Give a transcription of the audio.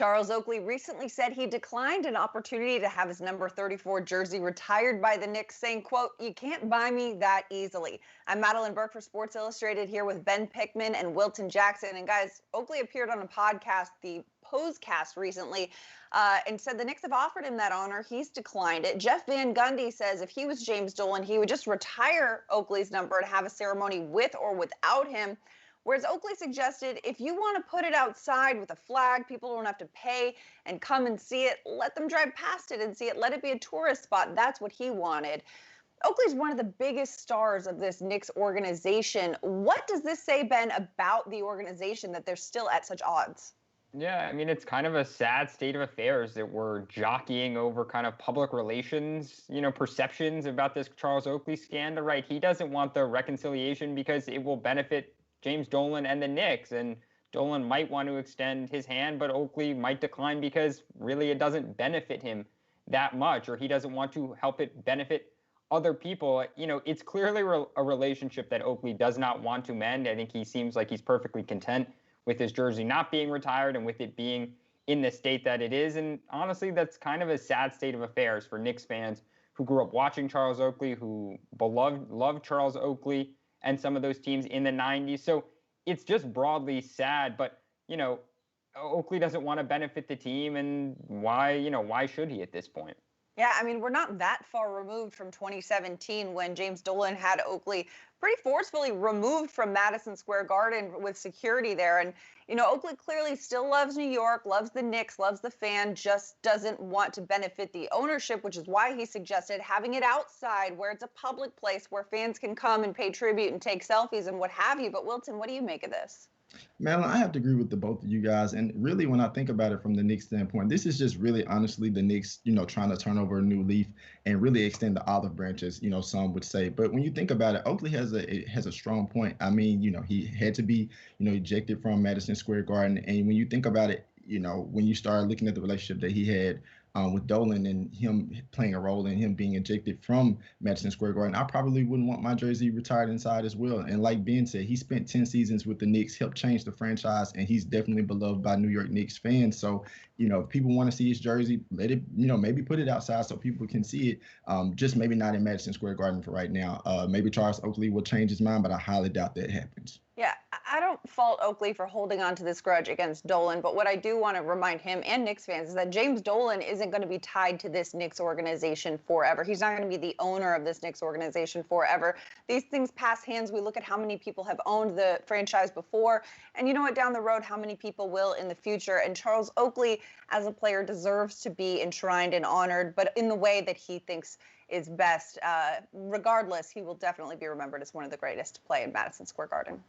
Charles Oakley recently said he declined an opportunity to have his number 34 jersey retired by the Knicks, saying, quote, "You can't buy me that easily." I'm Madeline Burke for Sports Illustrated here with Ben Pickman and Wilton Jackson. And guys, Oakley appeared on a podcast, the Posecast, recently, and said the Knicks have offered him that honor. He's declined it. Jeff Van Gundy says if he was James Dolan, he would just retire Oakley's number and have a ceremony with or without him. Whereas Oakley suggested if you want to put it outside with a flag, people don't have to pay and come and see it. Let them drive past it and see it. Let it be a tourist spot. That's what he wanted. Oakley's one of the biggest stars of this Knicks organization. What does this say, Ben, about the organization that they're still at such odds? Yeah, I mean, it's kind of a sad state of affairs that we're jockeying over kind of public relations, perceptions about this Charles Oakley scandal, right? He doesn't want the reconciliation because it will benefit James Dolan and the Knicks, and Dolan might want to extend his hand, but Oakley might decline because really it doesn't benefit him that much, or he doesn't want to help it benefit other people. It's clearly a relationship that Oakley does not want to mend. I think he seems like he's perfectly content with his jersey not being retired and with it being in the state that it is. And honestly, that's kind of a sad state of affairs for Knicks fans who grew up watching Charles Oakley, who loved Charles Oakley and some of those teams in the 90s. So it's just broadly sad, but, Oakley doesn't want to benefit the team, and why should he at this point? Yeah, I mean, we're not that far removed from 2017 when James Dolan had Oakley pretty forcefully removed from Madison Square Garden with security there. And, Oakley clearly still loves New York, loves the Knicks, loves the fan, just doesn't want to benefit the ownership, which is why he suggested having it outside where it's a public place where fans can come and pay tribute and take selfies and what have you. But Wilton, what do you make of this? Madeline, I have to agree with the both of you guys. And really, when I think about it from the Knicks standpoint, this is just really honestly the Knicks, trying to turn over a new leaf and really extend the olive branches, some would say. But when you think about it, Oakley has a strong point. I mean, he had to be, ejected from Madison Square Garden. And when you think about it, when you start looking at the relationship that he had with Dolan and him playing a role in him being ejected from Madison Square Garden, I probably wouldn't want my jersey retired inside as well. And like Ben said, he spent 10 seasons with the Knicks, helped change the franchise, and he's definitely beloved by New York Knicks fans. So, if people want to see his jersey, let it, maybe put it outside so people can see it. Just maybe not in Madison Square Garden for right now. Maybe Charles Oakley will change his mind, but I highly doubt that happens. Yeah, I don't fault Oakley for holding on to this grudge against Dolan, but what I do want to remind him and Knicks fans is that James Dolan isn't going to be tied to this Knicks organization forever. He's not going to be the owner of this Knicks organization forever. These things pass hands. We look at how many people have owned the franchise before, and you know what, down the road, how many people will in the future. And Charles Oakley, as a player, deserves to be enshrined and honored, but in the way that he thinks is best. Regardless, he will definitely be remembered as one of the greatest to play in Madison Square Garden.